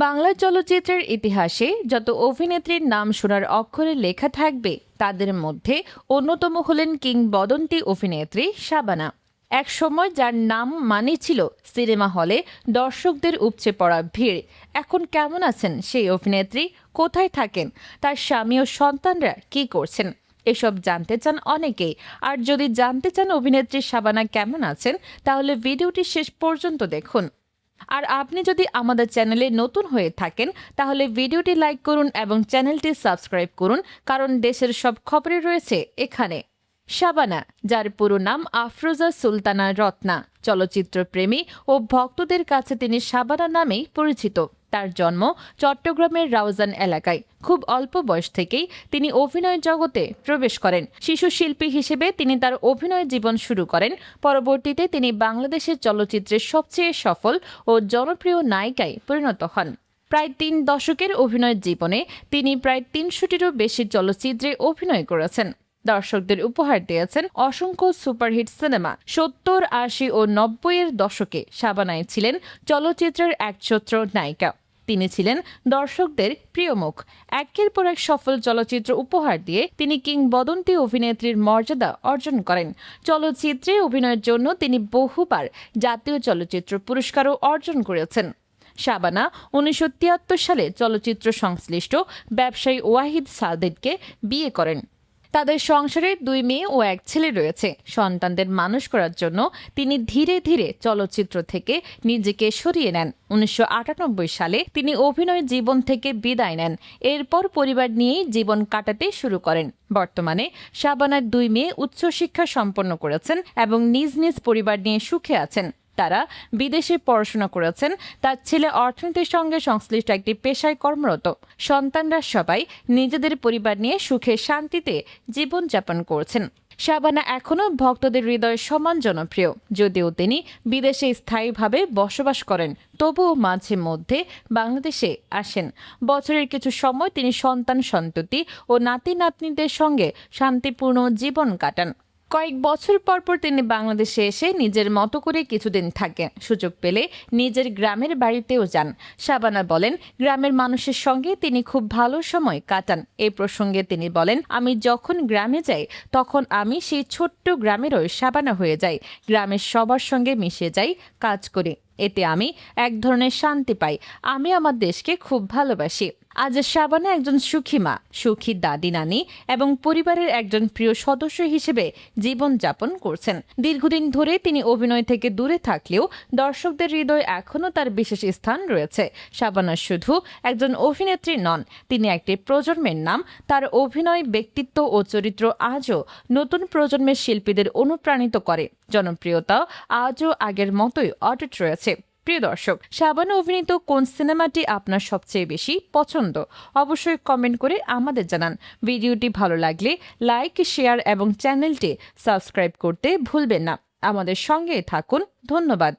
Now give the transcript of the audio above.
বাংলা চলচ্চিত্রের ইতিহাসে যত অভিনেত্রীর নাম সোনার অক্ষরে লেখা থাকবে তাদের মধ্যে অন্যতম হলেন কিংবদন্তি অভিনেত্রী শাবানা। এক সময় যার নাম মানে ছিল সিনেমা হলে দর্শকদের উপচে পড়া ভিড়। এখন কেমন আছেন সেই অভিনেত্রী, কোথায় থাকেন, তার স্বামী ও সন্তানরা কি করছেন, এসব জানতে চান অনেকেই। আর যদি জানতে চান অভিনেত্রী শাবানা কেমন আছেন, তাহলে ভিডিওটি শেষ পর্যন্ত দেখুন। আর আপনি যদি আমাদের চ্যানেলে নতুন হয়ে থাকেন তাহলে ভিডিওটি লাইক করুন এবং চ্যানেলটি সাবস্ক্রাইব করুন, কারণ দেশের সব খবরে রয়েছে এখানে। শাবানা, যার পুরো নাম আফরোজা সুলতানা রত্না, চলচ্চিত্র প্রেমী ও ভক্তদের কাছে তিনি শাবানা নামেই পরিচিত। তার জন্ম চট্টগ্রামের রাউজান এলাকায়। খুব অল্প বয়স থেকেই তিনি অভিনয় জগতে প্রবেশ করেন। শিশু শিল্পী হিসেবে তিনি তার অভিনয় জীবন শুরু করেন। পরবর্তীতে তিনি বাংলাদেশের চলচ্চিত্রের সবচেয়ে সফল ও জনপ্রিয় নায়িকায় পরিণত হন। প্রায় ৩ দশকের অভিনয় জীবনে তিনি প্রায় ৩০০টিরও বেশি চলচ্চিত্রে অভিনয় করেছেন। দর্শকদের উপহার দিয়েছেন অসংখ্য সুপারহিট সিনেমা। ৭০, ৮০ ও ৯০-এর দশকে শাবানাই ছিলেন চলচ্চিত্রের একছত্র নায়িকা। তিনি ছিলেন দর্শকদের প্রিয় মুখ। একের পর এক সফল চলচ্চিত্র উপহার দিয়ে তিনি কিংবদন্তি অভিনেত্রীর মর্যাদা অর্জন করেন। চলচ্চিত্রে অভিনয়ের জন্য তিনি বহুবার জাতীয় চলচ্চিত্র পুরস্কারও অর্জন করেছেন। শাবানা ১৯৭৩ সালে চলচ্চিত্র সংশ্লিষ্ট ব্যবসায়ী ওয়াহিদ সাদেককে বিয়ে করেন। তাদের সংসারে 2 মেয়ে ও 1 ছেলে রয়েছে। সন্তানদের মানুষ করার জন্য তিনি ধীরে ধীরে চলচ্চিত্র থেকে নিজেকে সরিয়ে নেন। ১৯৯৮ সালে তিনি অভিনয় জীবন থেকে বিদায় নেন। এরপর পরিবার নিয়েই জীবন কাটাতে শুরু করেন। বর্তমানে শাবানার 2 মেয়ে উচ্চশিক্ষা সম্পন্ন করেছেন এবং নিজ নিজ পরিবার নিয়ে সুখে আছেন। তারা বিদেশে পড়াশোনা করেছেন। তার ছেলে অর্থনীতির সঙ্গে সংশ্লিষ্ট একটি পেশায় কর্মরত। সন্তানরা সবাই নিজেদের পরিবার নিয়ে সুখে শান্তিতে জীবনযাপন করছেন। শাবানা এখনও ভক্তদের হৃদয়ে সমান জনপ্রিয়। যদিও তিনি বিদেশে স্থায়ীভাবে বসবাস করেন, তবুও মাঝে মধ্যে বাংলাদেশে আসেন। বছরের কিছু সময় তিনি সন্তান সন্ততি ও নাতি নাতনিদের সঙ্গে শান্তিপূর্ণ জীবন কাটান। কয়েক বছর পর তিনি বাংলাদেশে এসে নিজের মতো করে কিছুদিন থাকেন। সুযোগ পেলে নিজের গ্রামের বাড়িতেও যান। শাবানা বলেন, গ্রামের মানুষের সঙ্গে তিনি খুব ভালো সময় কাটান। এই প্রসঙ্গে তিনি বলেন, আমি যখন গ্রামে যাই তখন আমি সেই ছোট্ট গ্রামেরও শাবানা হয়ে যাই। গ্রামের সবার সঙ্গে মিশে যাই, কাজ করি। এতে আমি এক ধরনের শান্তি পাই। আমি আমার দেশকে খুব ভালোবাসি। আজ শাবানা একজন সুখী মা, সুখী দাদি নানি এবং পরিবারের একজন প্রিয় সদস্য হিসেবে জীবনযাপন করছেন। দীর্ঘদিন ধরে তিনি অভিনয় থেকে দূরে থাকলেও দর্শকদের হৃদয়ে এখনও তার বিশেষ স্থান রয়েছে। শাবানা শুধু একজন অভিনেত্রী নন, তিনি একটি প্রজন্মের নাম। তার অভিনয়, ব্যক্তিত্ব ও চরিত্র আজও নতুন প্রজন্মের শিল্পীদের অনুপ্রাণিত করে। জনপ্রিয়তা আজও আগের মতোই অটুট রয়েছে। প্রিয় দর্শক, শাবানা অভিনীত কোন সিনেমাটি আপনার সবচেয়ে বেশি পছন্দ? অবশ্যই কমেন্ট করে আমাদের জানান। ভিডিওটি ভালো লাগলে লাইক, শেয়ার এবং চ্যানেলটি সাবস্ক্রাইব করতে ভুলবেন না। আমাদের সঙ্গে থাকুন। ধন্যবাদ।